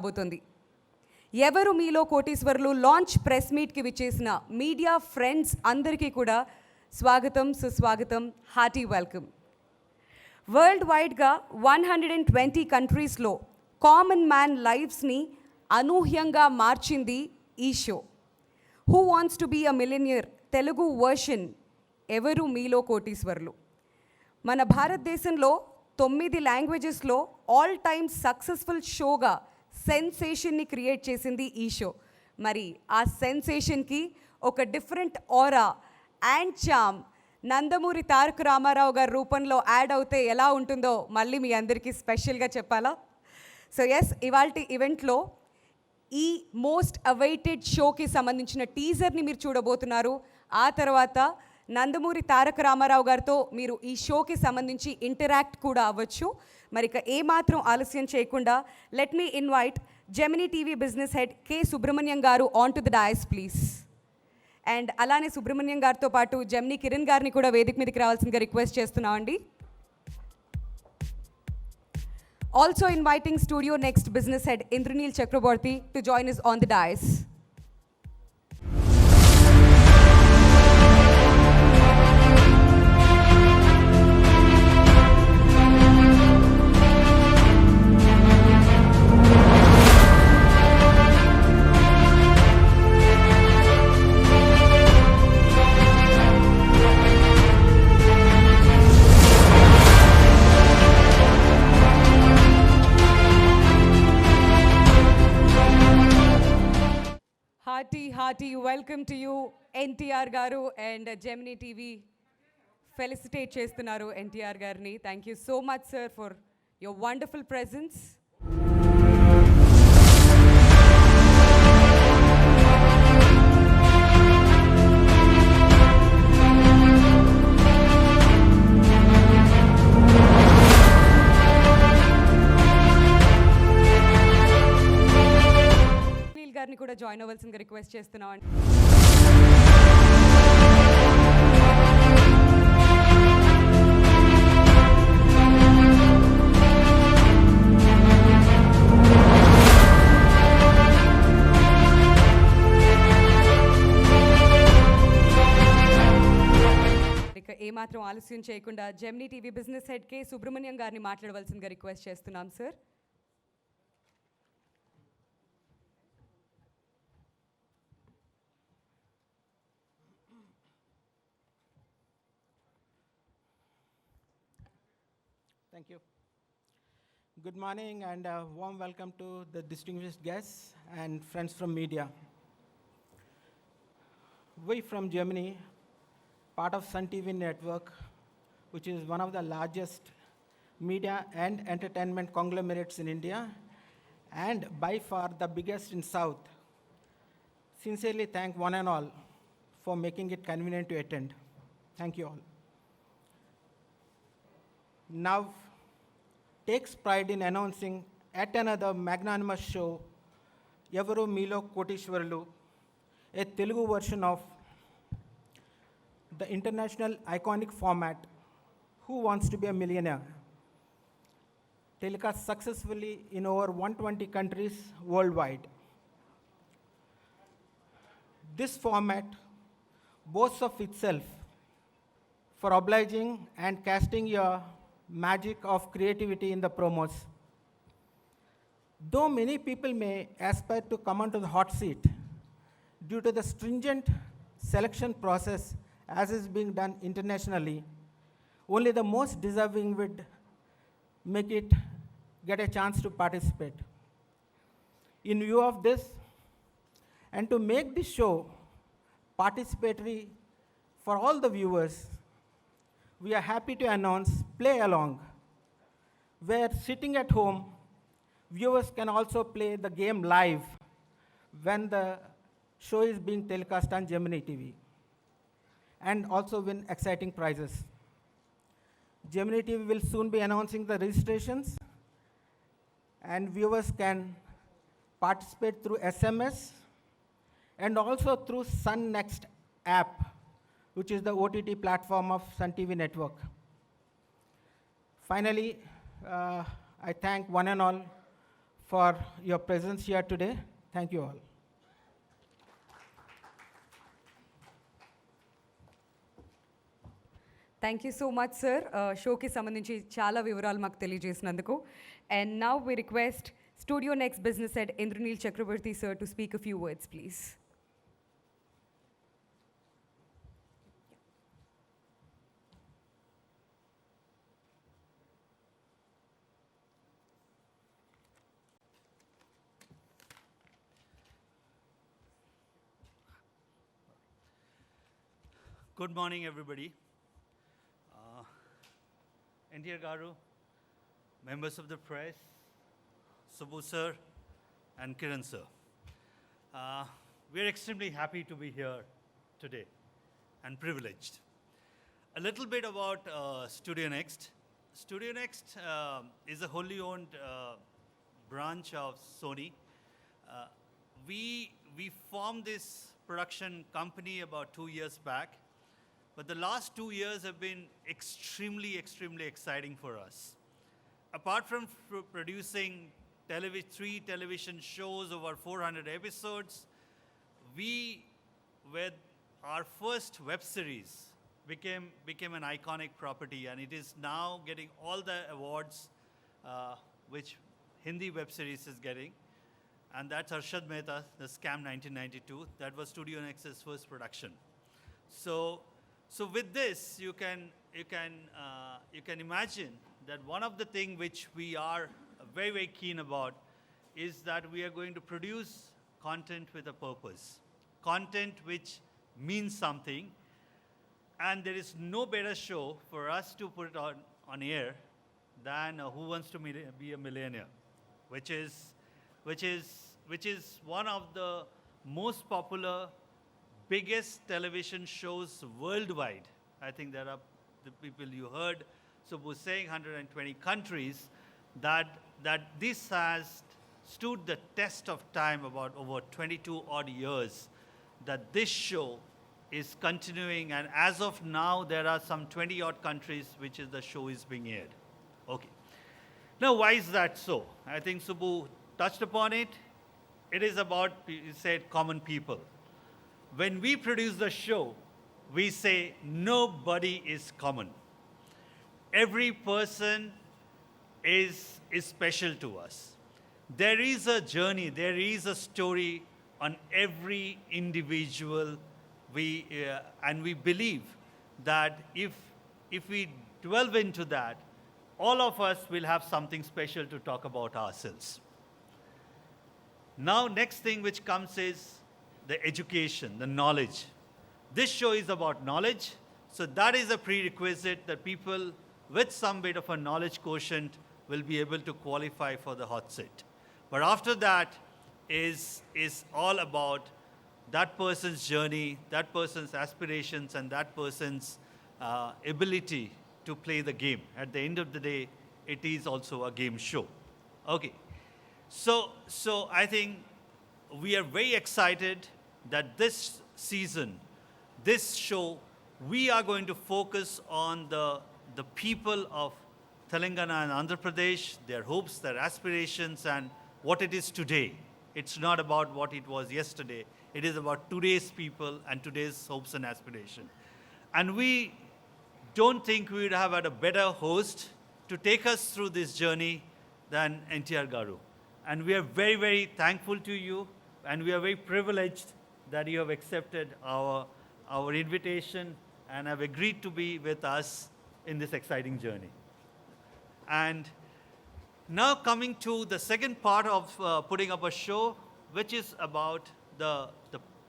రాబోతుంది. ఎవరు మీలో కోటీశ్వరులు లాంచ్ ప్రెస్ మీట్కి విచ్చేసిన మీడియా ఫ్రెండ్స్ అందరికీ కూడా స్వాగతం, సుస్వాగతం, హార్టీ వెల్కమ్. వరల్డ్ వైడ్గా 120 కంట్రీస్లో కామన్ మ్యాన్ లైఫ్స్ని అనూహ్యంగా మార్చింది ఈ show. Who wants to be a millionaire Telugu version ఎవరు మీలో కోటీశ్వరులు. మన భారతదేశంలో 9 లాంగ్వేజెస్లో ఆల్ టైమ్ సక్సెస్ఫుల్ షోగా సెన్సేషన్ని క్రియేట్ చేసింది ఈ షో. మరి ఆ సెన్సేషన్కి ఒక different aura and charm Nandamuri Taraka Rama Rao గారి రూపంలో యాడ్ అవుతే ఎలా ఉంటుందో మళ్ళీ మీ అందరికీ స్పెషల్గా చెప్పాలా? సో ఎస్, ఇవాల్టి ఈవెంట్లో ఈ మోస్ట్ అవైటెడ్ షోకి సంబంధించిన టీజర్ని మీరు చూడబోతున్నారు. ఆ తర్వాత నందమూరి తారక రామారావు గారితో మీరు ఈ షోకి సంబంధించి ఇంటరాక్ట్ కూడా అవ్వచ్చు. మరి ఇక ఏమాత్రం ఆలస్యం చేయకుండా let me invite Gemini TV business head K Subrahmanyam garu on to the dais please. And అలానే సుబ్రహ్మణ్యం గారితో పాటు జెమినీ కిరణ్ గారిని కూడా వేదిక మీదకి రావాల్సిందిగా రిక్వెస్ట్ చేస్తున్నామండి. Also inviting studio next business head Indraneel Chakravarti to join us on the dais. Hearty welcome to you NTR garu and Gemini TV. Felicitate chestunaru NTR garni. Thank you so much sir for your wonderful presence. గారిని కూడా join అవ్వాల్సిందిగా request చేస్తున్నామండి. ఇక ఏమాత్రం ఆలస్యం చేయకుండా Gemini TV business head K Subrahmanyam గారిని మాట్లాడవలసిందిగా request చేస్తున్నాం sir. Thank you. Good morning and a warm welcome to the distinguished guests and friends from media. We from Germany, part of Sun TV network, which is one of the largest media and entertainment conglomerates in India and by far the biggest in South, sincerely thank one and all for making it convenient to attend. Thank you all. Now takes pride in announcing yet another magnanimous show, Evaru Meelo Kotishwaralu, a Telugu version of the international iconic format Who Wants to Be a Millionaire, telecast successfully in over 120 countries worldwide. This format boasts of itself for obliging and casting your magic of creativity in the promos. Though many people may aspire to come onto the hot seat, due to the stringent selection process as is being done internationally, only the most deserving would get a chance to participate. In view of this, and to make this show participatory for all the viewers, we are happy to announce Play Along, where sitting at home, viewers can also play the game live when the show is being telecast on Gemini TV and also win exciting prizes. Gemini TV will soon be announcing the registrations and viewers can participate through SMS and also through Sun Next app, which is the OTT platform of Sun TV network. Finally, I thank one and all for your presence here today. Thank you all. Thank you so much sir షోకి సంబంధించి చాలా వివరాలు మాకు తెలియజేసినందుకు. And now we request studio next business head Indraneel Chakraborty sir to speak a few words please. Good morning, everybody. NTR Garu, members of the press, Subbu sir, and Kiran sir. We are extremely happy to be here today and privileged. A little bit about Studio Next. Studio Next is a wholly owned branch of Sony. Uh, we formed this production company about 2 years back. But the last 2 years have been extremely exciting for us. Apart from producing 3 television shows over 400 episodes, with our first web series became an iconic property, and it is now getting all the awards which Hindi web series is getting. And that's Arshad Mehta, the Scam 1992. That was Studio Next's first production. So with this, you can imagine that one of the things which we are very keen about is that we are going to produce content with a purpose, content which means something, and there is no better show for us to put it on air than Who Wants to Be a Millionaire, which is one of the most popular, biggest television shows worldwide. I think there are the people you heard Subbu saying 120 countries, that this has stood the test of time about over 22 odd years, that this show is continuing, and as of now there are some 20 odd countries which is the show is being aired. Okay. Now why is that so? I think Subbu touched upon it. It is about, he said, common people. When we produce the show, we say nobody is common. Every person is special to us. There is a journey, there is a story on every individual. And we believe that if we delve into that, all of us will have something special to talk about ourselves. Now, next thing which comes is the education, the knowledge. This show is about knowledge, so that is a prerequisite that people with some bit of a knowledge quotient will be able to qualify for the hot seat. But after that is all about that person's journey, that person's aspirations, and that person's ability to play the game. At the end of the day, it is also a game show. Okay. So I think we are very excited that this season, this show, we are going to focus on the people of Telangana and Andhra Pradesh, their hopes, their aspirations, and what it is today. It's not about what it was yesterday. It is about today's people and today's hopes and aspirations. And we don't think we would have had a better host to take us through this journey than NTR Garu. And we are very thankful to you, and we are very privileged that you have accepted our invitation and have agreed to be with us in this exciting journey. And now coming to the second part of putting up a show, which is about the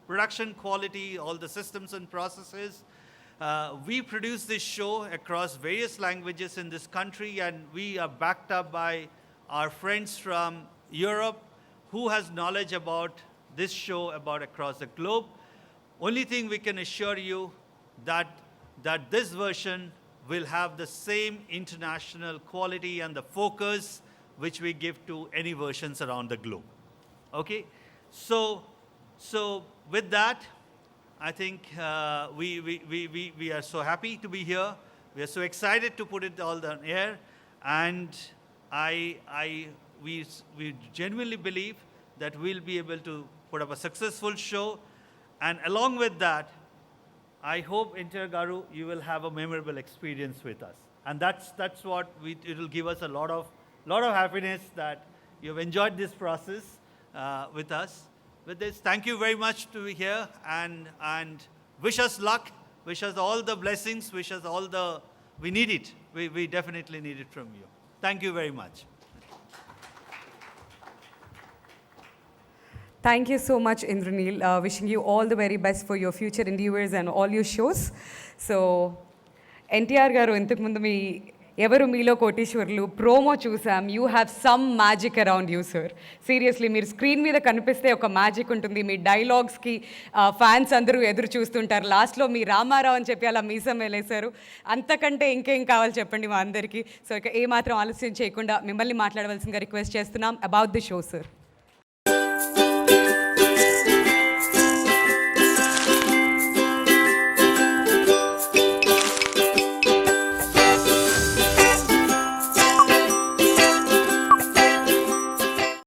production quality, all the systems and processes. We produce this show across various languages in this country, and we are backed up by our friends from Europe who has knowledge about this show about across the globe. Only thing we can assure you that this version will have the same international quality and the focus which we give to any versions around the globe. Okay? So with that, I think we are so happy to be here. We are so excited to put it all on air, and we genuinely believe that we'll be able to put up a successful show. And along with that, I hope, NTR Garu, you will have a memorable experience with us. And that's what it will give us a lot of happiness that you've enjoyed this process with us. With this, thank you very much to be here, and wish us luck, wish us all the blessings, wish us all the, we need it. We definitely need it from you. Thank you very much. Thank you so much, Indraneel. Wishing you all the very best for your future endeavors and all your shows. So, NTR garu intaku మీ ఎవరు మీలో కోటీశ్వర్లు promo చూసాం. You have some magic around you sir. Seriously మీరు screen మీద కనిపిస్తే ఒక magic ఉంటుంది. మీ డైలాగ్స్కి fans అందరూ ఎదురు చూస్తుంటారు. లాస్ట్లో మీ రామారావు అని చెప్పి అలా మీసం వేలేశారు. అంతకంటే ఇంకేం కావాలి చెప్పండి మా అందరికీ. సో ఇక ఏమాత్రం ఆలస్యం చేయకుండా మిమ్మల్ని మాట్లాడవలసిందిగా రిక్వెస్ట్ చేస్తున్నాం అబౌట్ ది షో సార్.